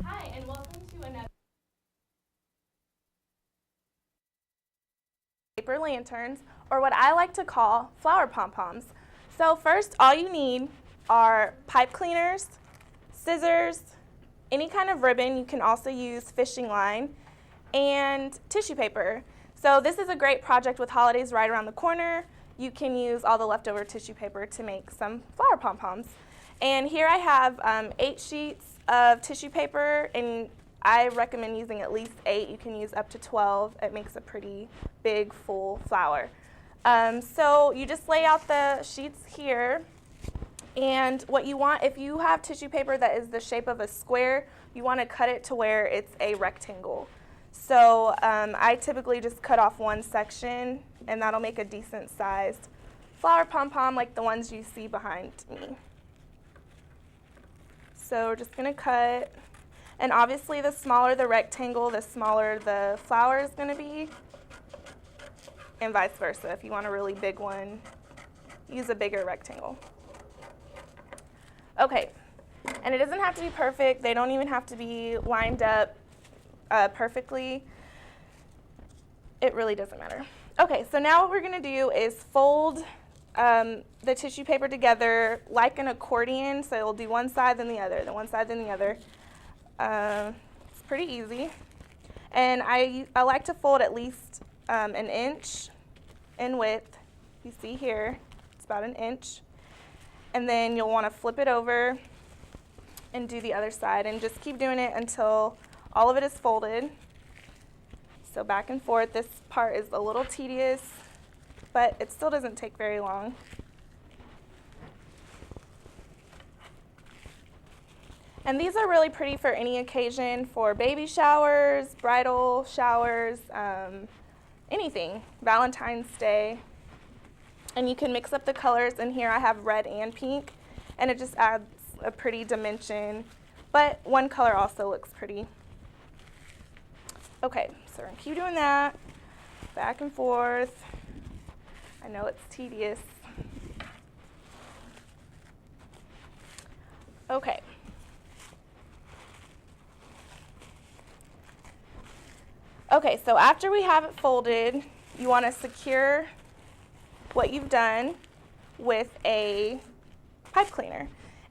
Hi, and welcome to another paper lanterns, or what I like to call flower pom-poms. So first, all you need are pipe cleaners, scissors, any kind of ribbon. You can also use fishing line, and tissue paper. So this is a great project with holidays right around the corner. You can use all the leftover tissue paper to make some flower pom-poms. And here I have 8 sheets of tissue paper, and I recommend using at least 8. You can use up to 12. It makes a pretty big, full flower. So you just lay out the sheets here, and what you want, if you have tissue paper that is the shape of a square, you want to cut it to where it's a rectangle. So I typically just cut off one section, and that'll make a decent sized flower pom-pom like the ones you see behind me. So we're just going to cut, and obviously the smaller the rectangle, the smaller the flower is going to be, and vice versa. If you want a really big one, use a bigger rectangle. Okay, and it doesn't have to be perfect. They don't even have to be lined up perfectly. It really doesn't matter. Okay, so now what we're going to do is fold the tissue paper together like an accordion. So it'll do one side then the other, then one side then the other. It's pretty easy. And I like to fold at least an inch in width. You see here, it's about an inch. And then you'll want to flip it over and do the other side, and just keep doing it until all of it is folded. So back and forth. This part is a little tedious, but it still doesn't take very long. And these are really pretty for any occasion, for baby showers, bridal showers, anything, Valentine's Day. And you can mix up the colors, and here I have red and pink, and it just adds a pretty dimension, but one color also looks pretty. Okay, so we're gonna keep doing that, back and forth. I know it's tedious. Okay. Okay, so after we have it folded, you want to secure what you've done with a pipe cleaner.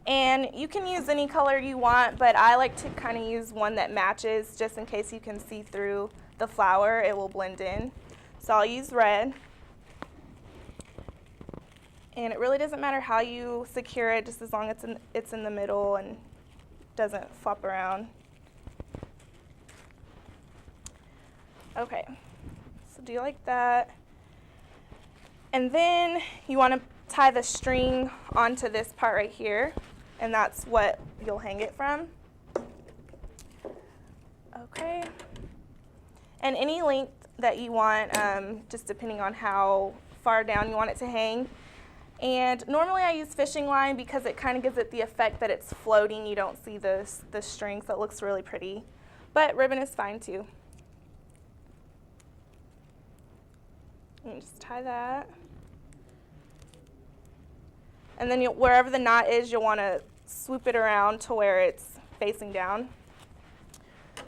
And you can use any color you want, but I like to kind of use one that matches, just in case you can see through the flower. It will blend in. So I'll use red. And it really doesn't matter how you secure it, just as long as it's in the middle and doesn't flop around. Okay, so do you like that? And then you want to tie the string onto this part right here, and that's what you'll hang it from. Okay. And any length that you want, just depending on how far down you want it to hang. And normally I use fishing line because it kind of gives it the effect that it's floating. You don't see the string, so it looks really pretty. But ribbon is fine too. And just tie that. And then wherever the knot is, you'll want to swoop it around to where it's facing down.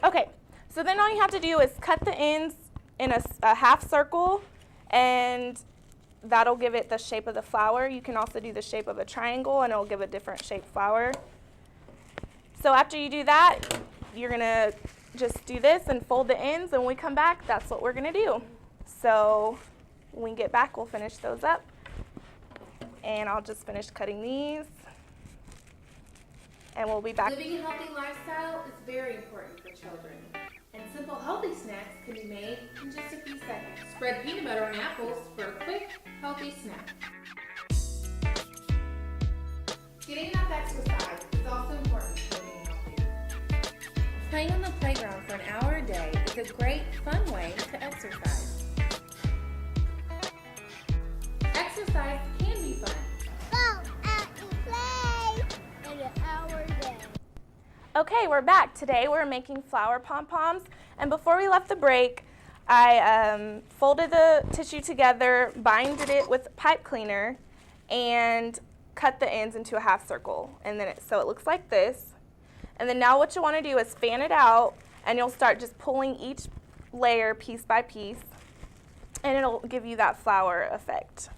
Okay, so then all you have to do is cut the ends in a half circle, and that'll give it the shape of the flower. You can also do the shape of a triangle, and it'll give a different shaped flower. So after you do that, you're going to just do this and fold the ends, and when we come back, that's what we're going to do. So when we get back, we'll finish those up. And I'll just finish cutting these, and we'll be back. Living a healthy lifestyle is very important for children, and simple healthy snacks can be made in just a few seconds. Spread peanut butter on apples for a quick, healthy snack. Getting enough exercise is also important for being healthy. Playing on the playground for an hour a day is a great, fun way to exercise. Exercise can be fun. Go out and play in an hour a day. Okay, we're back. Today we're making flower pom-poms, and before we left the break, I folded the tissue together, binded it with pipe cleaner, and cut the ends into a half circle, and then so it looks like this. And then now what you want to do is fan it out, and you'll start just pulling each layer piece by piece, and it'll give you that flower effect.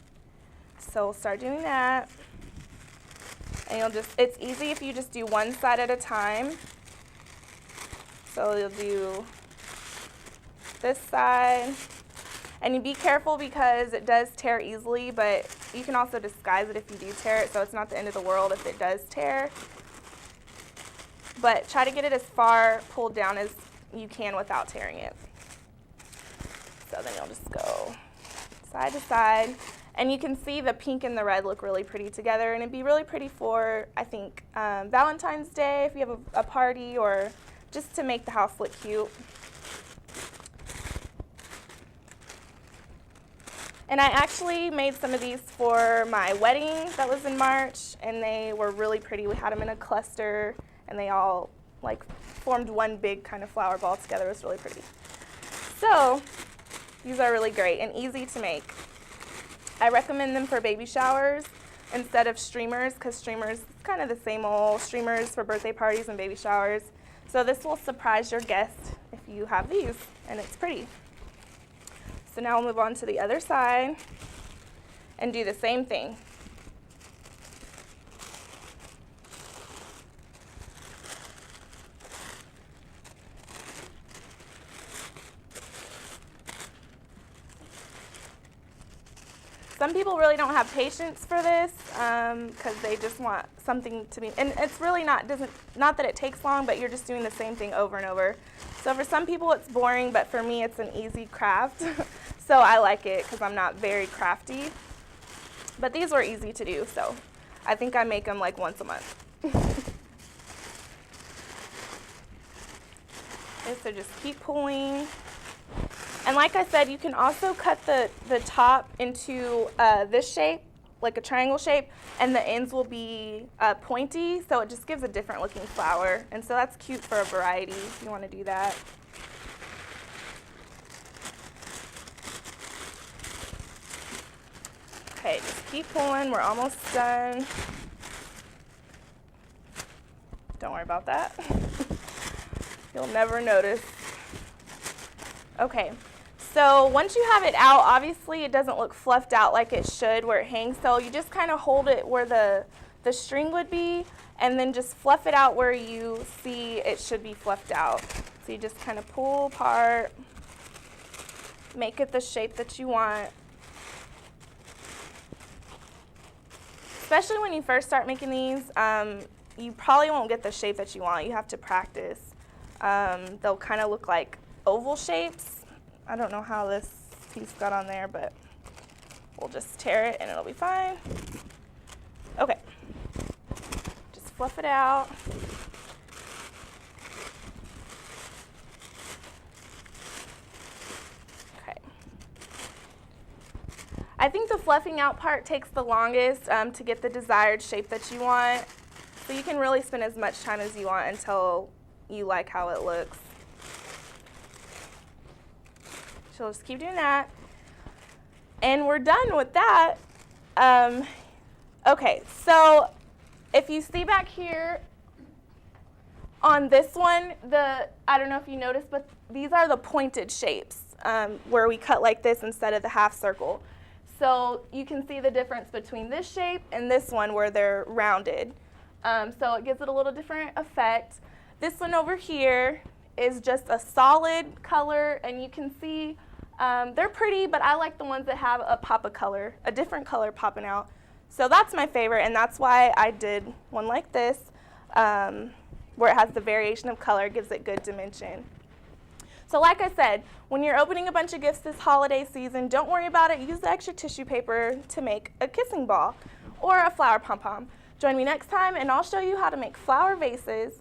So we'll start doing that. And it's easy if you just do one side at a time. So you'll do this side. And you be careful because it does tear easily, but you can also disguise it if you do tear it, so it's not the end of the world if it does tear. But try to get it as far pulled down as you can without tearing it. So then you'll just go side to side. And you can see the pink and the red look really pretty together, and it'd be really pretty for, I think, Valentine's Day if you have a party, or just to make the house look cute. And I actually made some of these for my wedding that was in March, and they were really pretty. We had them in a cluster, and they all like formed one big kind of flower ball together. It was really pretty. So these are really great and easy to make. I recommend them for baby showers instead of streamers, because streamers is kind of the same old streamers for birthday parties and baby showers. So this will surprise your guest if you have these, and it's pretty. So now we'll move on to the other side and do the same thing. Some people really don't have patience for this because they just want something to be, and it's really not that it takes long, but you're just doing the same thing over and over. So for some people it's boring, but for me it's an easy craft. So I like it because I'm not very crafty. But these were easy to do, so I think I make them like once a month. Okay, so just keep pulling. And like I said, you can also cut the top into this shape, like a triangle shape, and the ends will be pointy, so it just gives a different looking flower. And so that's cute for a variety if you want to do that. Okay, just keep pulling. We're almost done. Don't worry about that. You'll never notice. Okay, so once you have it out, obviously it doesn't look fluffed out like it should where it hangs, so you just kind of hold it where the string would be, and then just fluff it out where you see it should be fluffed out. So you just kind of pull apart, make it the shape that you want. Especially when you first start making these, you probably won't get the shape that you want. You have to practice. They'll kind of look like oval shapes. I don't know how this piece got on there, but we'll just tear it and it'll be fine. Okay, just fluff it out. Okay. I think the fluffing out part takes the longest to get the desired shape that you want. So you can really spend as much time as you want until you like how it looks. So just keep doing that. And we're done with that. Okay, so if you see back here on this one, I don't know if you noticed, but these are the pointed shapes where we cut like this instead of the half circle. So you can see the difference between this shape and this one where they're rounded. So it gives it a little different effect. This one over here is just a solid color, and you can see they're pretty, but I like the ones that have a pop of color, a different color popping out. So that's my favorite, and that's why I did one like this, where it has the variation of color, gives it good dimension. So like I said, when you're opening a bunch of gifts this holiday season, don't worry about it. Use the extra tissue paper to make a kissing ball or a flower pom-pom. Join me next time, and I'll show you how to make flower vases